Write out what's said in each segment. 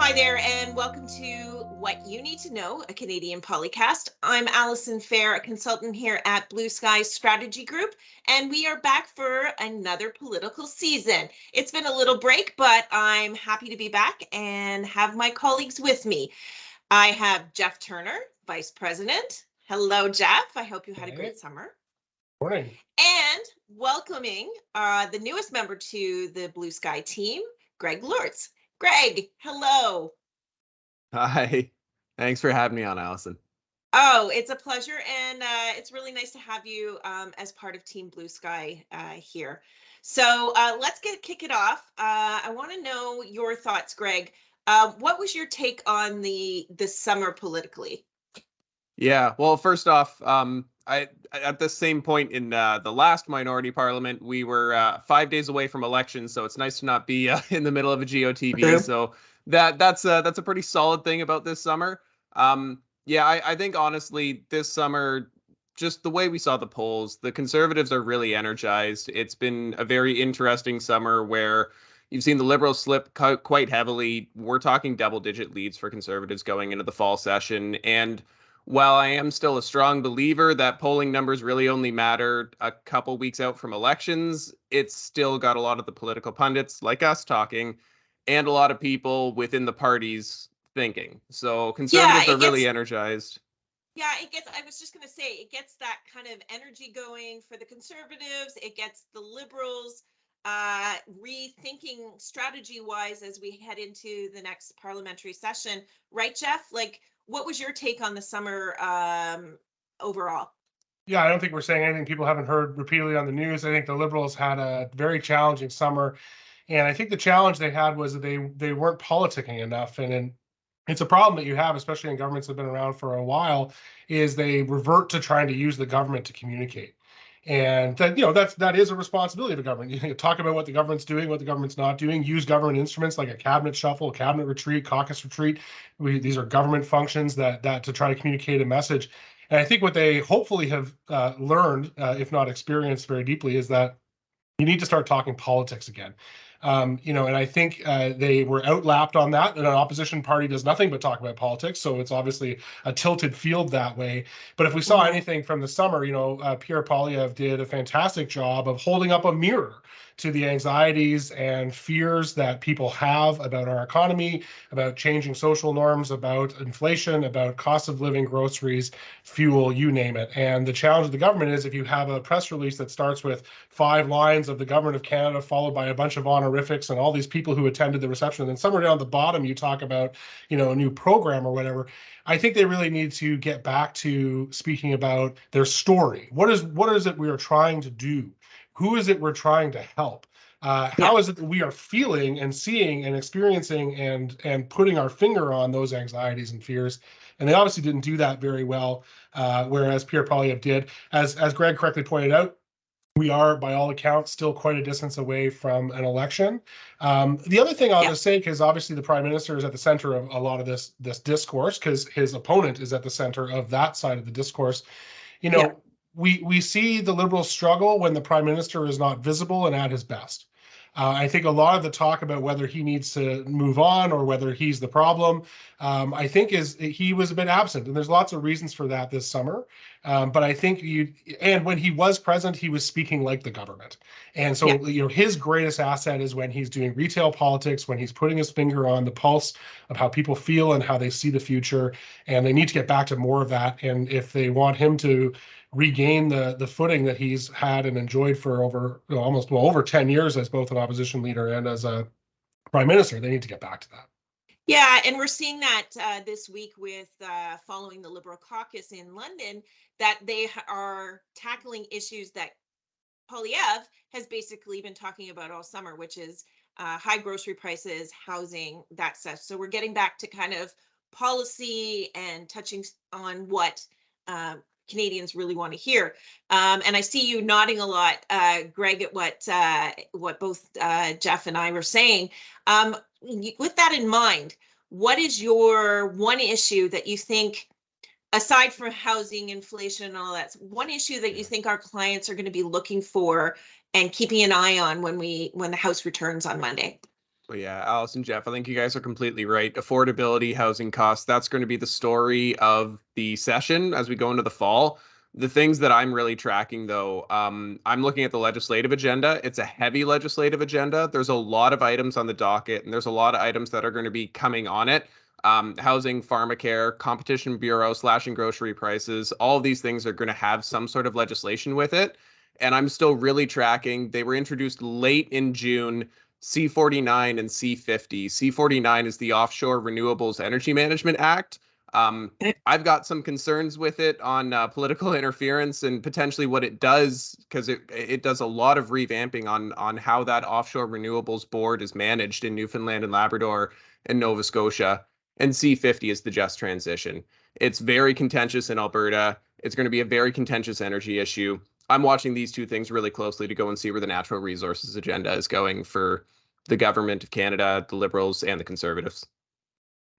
Hi there, and welcome to What You Need to Know, a Canadian Polycast. I'm Alyson Fair, a consultant here at Bluesky Strategy Group, and we are back for another political season. It's been a little break, but I'm happy to be back and have my colleagues with me. I have Geoff Turner, Vice President. Hello, Geoff. I hope you had a great summer. Morning. And welcoming the newest member to the Bluesky team, Greg Loerts. Greg, hello. Hi. Thanks for having me on, Alyson. Oh, it's a pleasure, and it's really nice to have you as part of Team Bluesky here. So let's kick it off. I want to know your thoughts, Greg. What was your take on the summer politically? Yeah, well, first off, I at the same point in the last minority parliament, we were 5 days away from elections, so it's nice to not be in the middle of a GOTV. Okay. So that's a pretty solid thing about this summer. Yeah, I think honestly this summer, just the way we saw the polls, the Conservatives are really energized. It's been a very interesting summer where you've seen the Liberals slip quite heavily. We're talking double-digit leads for Conservatives going into the fall session, and while I am still a strong believer that polling numbers really only matter a couple weeks out from elections, it's still got a lot of the political pundits like us talking and a lot of people within the parties thinking. So Conservatives are really energized. Yeah, I was just going to say, it gets that kind of energy going for the Conservatives. It gets the Liberals rethinking strategy-wise as we head into the next parliamentary session. Right, Geoff? Like, what was your take on the summer overall? Yeah, I don't think we're saying anything people haven't heard repeatedly on the news. I think the Liberals had a very challenging summer. And I think the challenge they had was that they weren't politicking enough. And it's a problem that you have, especially in governments that have been around for a while, is they revert to trying to use the government to communicate. And that is a responsibility of a government. You talk about what the government's doing, what the government's not doing, use government instruments like a cabinet shuffle, cabinet retreat, caucus retreat. These are government functions that to try to communicate a message. And I think what they hopefully have learned, if not experienced very deeply, is that you need to start talking politics again. And I think they were outlapped on that. And an opposition party does nothing but talk about politics, so it's obviously a tilted field that way. But if we saw anything from the summer, Pierre Poilievre did a fantastic job of holding up a mirror to the anxieties and fears that people have about our economy, about changing social norms, about inflation, about cost of living, groceries, fuel, you name it. And the challenge of the government is if you have a press release that starts with 5 lines of the government of Canada, followed by a bunch of honorifics and all these people who attended the reception, and then somewhere down the bottom you talk about, a new program or whatever. I think they really need to get back to speaking about their story. What is it we are trying to do? Who is it we're trying to help? How is it that we are feeling and seeing and experiencing and putting our finger on those anxieties and fears? And they obviously didn't do that very well, whereas Pierre Poilievre did. As Greg correctly pointed out, we are, by all accounts, still quite a distance away from an election. The other thing I'll just say, because obviously the Prime Minister is at the center of a lot of this discourse, because his opponent is at the center of that side of the discourse. We see the Liberals struggle when the Prime Minister is not visible and at his best. I think a lot of the talk about whether he needs to move on or whether he's the problem, I think he was a bit absent. And there's lots of reasons for that this summer. But I think and when he was present, he was speaking like the government. And so, his greatest asset is when he's doing retail politics, when he's putting his finger on the pulse of how people feel and how they see the future. And they need to get back to more of that. And if they want him to regain the footing that he's had and enjoyed for over 10 years as both an opposition leader and as a prime minister, they need to get back to that. Yeah, and we're seeing that this week with following the Liberal caucus in London, that they are tackling issues that Poilievre has basically been talking about all summer, which is high grocery prices, housing, that stuff. So we're getting back to kind of policy and touching on what Canadians really want to hear. And I see you nodding a lot, Greg, at what both Geoff and I were saying. With that in mind, what is your one issue that you think, aside from housing, inflation, and all that, one issue that you think our clients are going to be looking for and keeping an eye on when the House returns on Monday? Well, yeah, Alice and Geoff, I think you guys are completely right. Affordability, housing costs, that's going to be the story of the session as we go into the fall. The things that I'm really tracking, though, I'm looking at the legislative agenda. It's a heavy legislative agenda. There's a lot of items on the docket, and there's a lot of items that are going to be coming on it. Housing, pharmacare, competition bureau, slashing grocery prices, all of these things are going to have some sort of legislation with it. And I'm still really tracking. They were introduced late in June. C49 and C50. C49 is the Offshore Renewables Energy Management Act. I've got some concerns with it on political interference and potentially what it does, because it does a lot of revamping on how that offshore renewables board is managed in Newfoundland and Labrador and Nova Scotia. And C50 is the just transition. It's very contentious in Alberta. It's going to be a very contentious energy issue. I'm watching these two things really closely to go and see where the natural resources agenda is going for the government of Canada, the Liberals, and the Conservatives.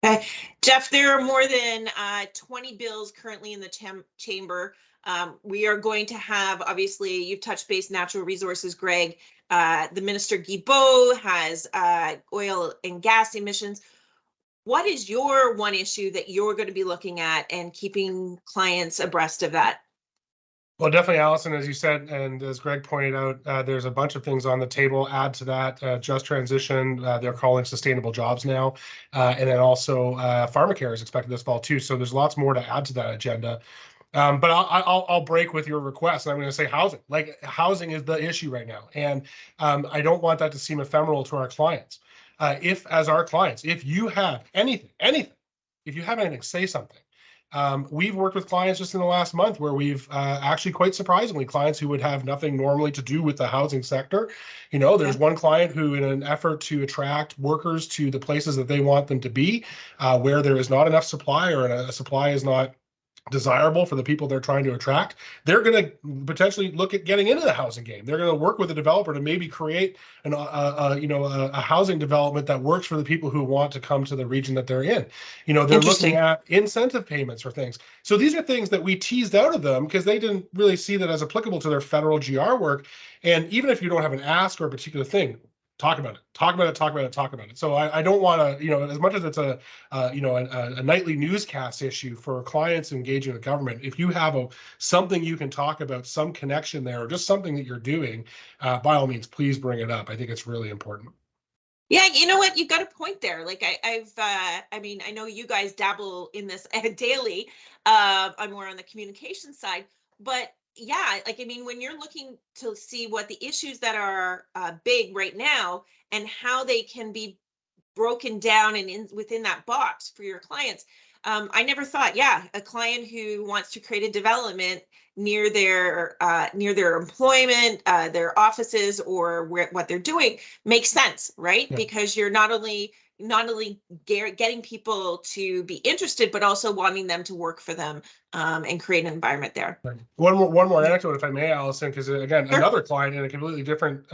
Okay. Geoff, there are more than 20 bills currently in the chamber. We are going to have, obviously, you've touched base natural resources, Greg. The Minister Guilbeault has oil and gas emissions. What is your one issue that you're going to be looking at and keeping clients abreast of that? Well, definitely, Allison, as you said, and as Greg pointed out, there's a bunch of things on the table. Add to that just transition. They're calling sustainable jobs now. And then also pharmacare is expected this fall too. So there's lots more to add to that agenda. But I'll break with your request. I'm going to say housing. Like, housing is the issue right now. And I don't want that to seem ephemeral to our clients. If you have anything, if you have anything, say something. We've worked with clients just in the last month where we've actually, quite surprisingly, clients who would have nothing normally to do with the housing sector. There's one client who, in an effort to attract workers to the places that they want them to be, where there is not enough supply or a supply is not desirable for the people they're trying to attract, they're going to potentially look at getting into the housing game. They're going to work with a developer to maybe create a housing development that works for the people who want to come to the region that they're in. They're looking at incentive payments for things. So these are things that we teased out of them because they didn't really see that as applicable to their federal GR work. And even if you don't have an ask or a particular thing, talk about it. So I don't want to, as much as it's a nightly newscast issue for clients engaging with government, if you have something you can talk about, some connection there, or just something that you're doing, by all means, please bring it up. I think it's really important. Yeah, you know what? You got a point there. Like I know you guys dabble in this daily. I'm more on the communication side, but yeah, when you're looking to see what the issues that are big right now and how they can be broken down and within that box for your clients. I never thought, a client who wants to create a development near their employment, their offices, or what they're doing makes sense, right? Yeah. Because you're not only getting people to be interested, but also wanting them to work for them and create an environment there. Right. One more anecdote, if I may, Allison, because again, sure. Another client in a completely different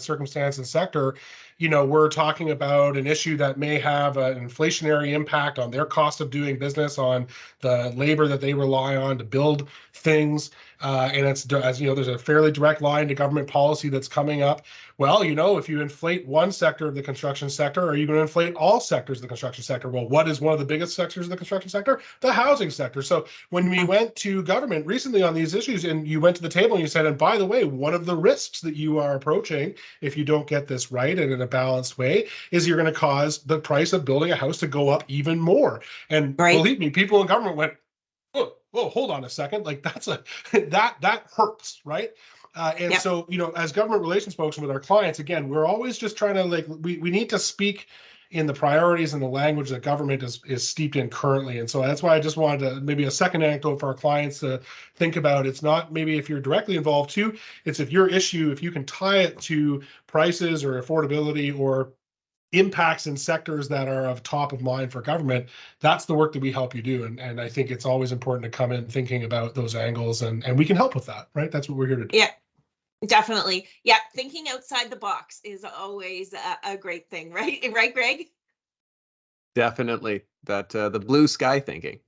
circumstance and sector, we're talking about an issue that may have an inflationary impact on their cost of doing business, on the labor that they rely on to build things. And it's, as you know, there's a fairly direct line to government policy that's coming up. Well, if you inflate one sector of the construction sector, are you going to inflate all sectors of the construction sector? Well, what is one of the biggest sectors of the construction sector? The housing sector. So when we went to government recently on these issues, and you went to the table and you said, and by the way, one of the risks that you are approaching if you don't get this right and in a balanced way is you're going to cause the price of building a house to go up even more. And Believe me, people in government went, whoa, hold on a second. Like that hurts, right? So, as government relations folks with our clients, again, we're always just trying to we need to speak in the priorities and the language that government is steeped in currently. And so that's why I just wanted to maybe a second anecdote for our clients to think about. It's not maybe if you're directly involved too, it's if your issue, if you can tie it to prices or affordability or impacts in sectors that are of top of mind for government, that's the work that we help you do. And I think it's always important to come in thinking about those angles, and we can help with that, right? That's what we're here to do. Yeah, definitely. Yeah, thinking outside the box is always a great thing, right? Right, Greg? Definitely. That the blue sky thinking.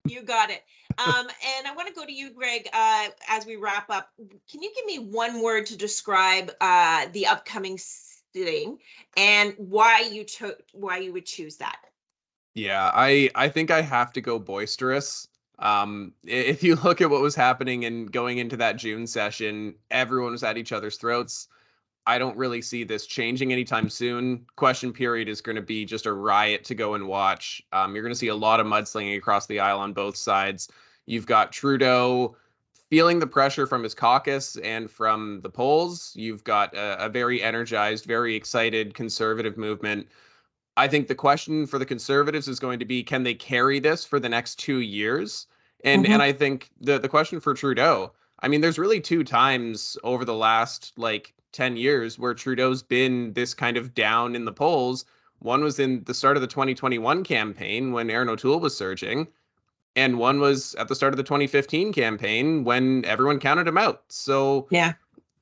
You got it. And I want to go to you, Greg, as we wrap up. Can you give me one word to describe the upcoming and why you would choose that. Yeah, I think I have to go boisterous. If you look at what was happening and going into that June session, everyone was at each other's throats. I don't really see this changing anytime soon. Question period is going to be just a riot to go and watch. You're going to see a lot of mudslinging across the aisle on both sides. You've got Trudeau feeling the pressure from his caucus and from the polls. You've got a very energized, very excited conservative movement. I think the question for the Conservatives is going to be, can they carry this for the next 2 years? And I think the question for Trudeau, I mean, there's really two times over the last like 10 years where Trudeau's been this kind of down in the polls. One was in the start of the 2021 campaign when Aaron O'Toole was surging, and one was at the start of the 2015 campaign when everyone counted him out. So Yeah.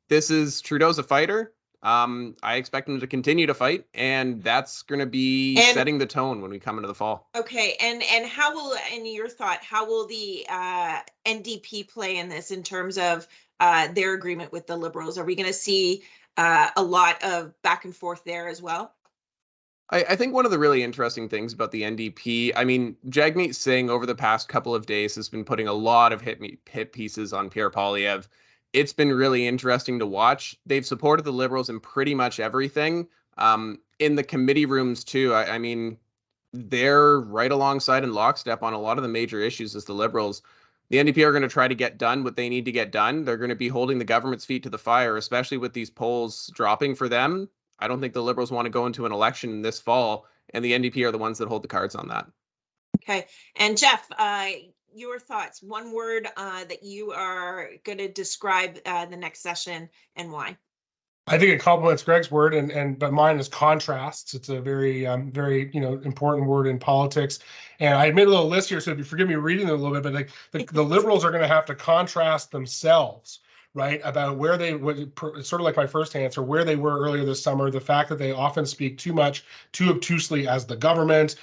this is Trudeau's a fighter. I expect him to continue to fight, and that's going to be setting the tone when we come into the fall. Okay, and how will, in your thought, how will the NDP play in this in terms of their agreement with the Liberals? Are we going to see a lot of back and forth there as well? I think one of the really interesting things about the NDP, I mean, Jagmeet Singh over the past couple of days has been putting a lot of hit pieces on Pierre Poilievre. It's been really interesting to watch. They've supported the Liberals in pretty much everything. In the committee rooms too, I mean, they're right alongside in lockstep on a lot of the major issues as the Liberals. The NDP are going to try to get done what they need to get done. They're going to be holding the government's feet to the fire, especially with these polls dropping for them. I don't think the Liberals want to go into an election this fall, and the NDP are the ones that hold the cards on that. Okay. And Geoff, your thoughts, one word that you are going to describe the next session and why. I think it complements Greg's word, but mine is contrasts. It's a very important word in politics. And I made a little list here, so if you forgive me reading it a little bit, but like the Liberals are going to have to contrast themselves, right, about where they would, sort of like my first answer, where they were earlier this summer, the fact that they often speak too obtusely as the government.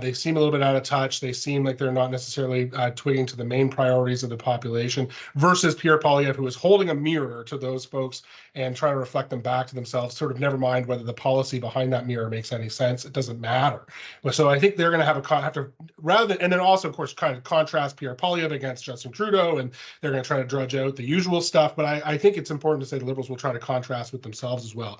They seem a little bit out of touch. They seem like they're not necessarily twigging to the main priorities of the population, versus Pierre Poilievre, who is holding a mirror to those folks and trying to reflect them back to themselves, sort of never mind whether the policy behind that mirror makes any sense. It doesn't matter. So I think they're going to have to, rather than, and then also, of course, kind of contrast Pierre Poilievre against Justin Trudeau, and they're going to try to drudge out the usual stuff. But I think it's important to say the Liberals will try to contrast with themselves as well.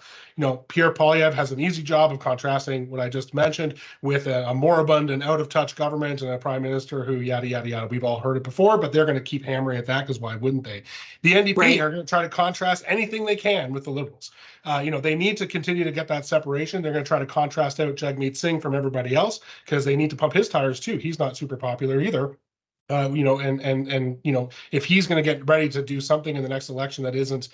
Pierre Poilievre has an easy job of contrasting what I just mentioned with a moribund and out-of-touch government and a prime minister who yada, yada, yada. We've all heard it before, but they're going to keep hammering at that because why wouldn't they? The NDP are going to try to contrast anything they can with the Liberals. They need to continue to get that separation. They're going to try to contrast out Jagmeet Singh from everybody else because they need to pump his tires too. He's not super popular either. If he's going to get ready to do something in the next election that isn't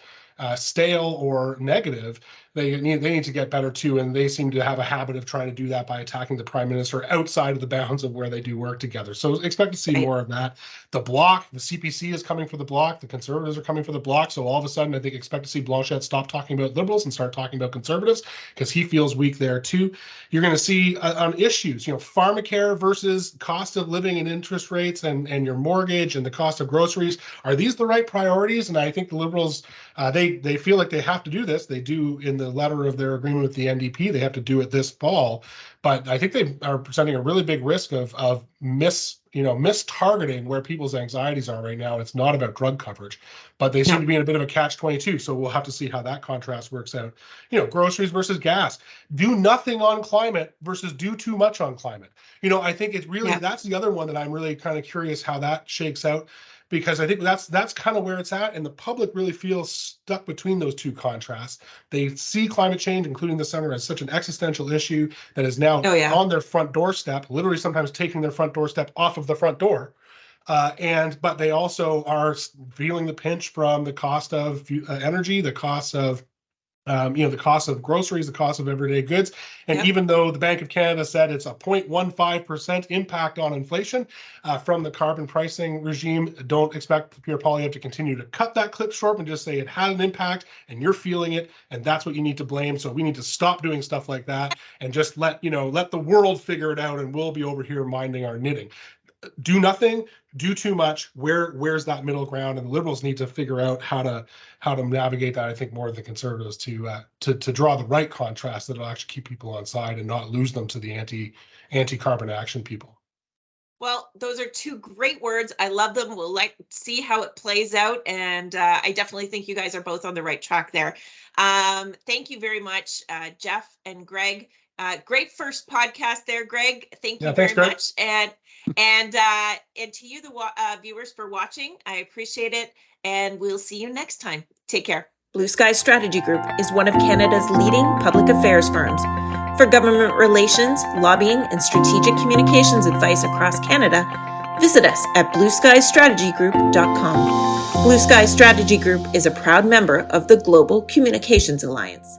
stale or negative, they need to get better too, and they seem to have a habit of trying to do that by attacking the prime minister outside of the bounds of where they do work together. So expect to see more of that. The Bloc, the CPC is coming for the Bloc, the Conservatives are coming for the Bloc. So all of a sudden, I think expect to see Blanchet stop talking about Liberals and start talking about Conservatives because he feels weak there too. You're going to see on issues, pharmacare versus cost of living and interest rates and your mortgage and the cost of groceries. Are these the right priorities? And I think the Liberals, they feel like they have to do this. They do in the letter of their agreement with the NDP. They have to do it this fall. But I think they are presenting a really big risk of mistargeting where people's anxieties are right now. It's not about drug coverage, but they seem to be in a bit of a catch-22. So we'll have to see how that contrast works out. Groceries versus gas. Do nothing on climate versus do too much on climate. I think it's really, that's the other one that I'm really kind of curious how that shakes out, because I think that's kind of where it's at, and the public really feels stuck between those two contrasts. They see climate change, including the summer, as such an existential issue that is now on their front doorstep, literally sometimes taking their front doorstep off of the front door. But they also are feeling the pinch from the cost of energy, the cost of the cost of groceries, the cost of everyday goods. And even though the Bank of Canada said it's a 0.15% impact on inflation from the carbon pricing regime, don't expect Pierre Poilievre to continue to cut that clip short and just say it had an impact and you're feeling it and that's what you need to blame. So we need to stop doing stuff like that and just let the world figure it out, and we'll be over here minding our knitting. do nothing, do too much. Where's that middle ground? And the Liberals need to figure out how to navigate that. I think more of the Conservatives to draw the right contrast that'll actually keep people on side and not lose them to the anti-carbon action people. Well, those are two great words. I love them. We'll see how it plays out. And I definitely think you guys are both on the right track there. Thank you very much, Geoff and Greg. Great first podcast there, Greg. Thank you very much. And to you, the viewers, for watching. I appreciate it. And we'll see you next time. Take care. Bluesky Strategy Group is one of Canada's leading public affairs firms. For government relations, lobbying, and strategic communications advice across Canada, visit us at blueskystrategygroup.com. Bluesky Strategy Group is a proud member of the Global Communications Alliance.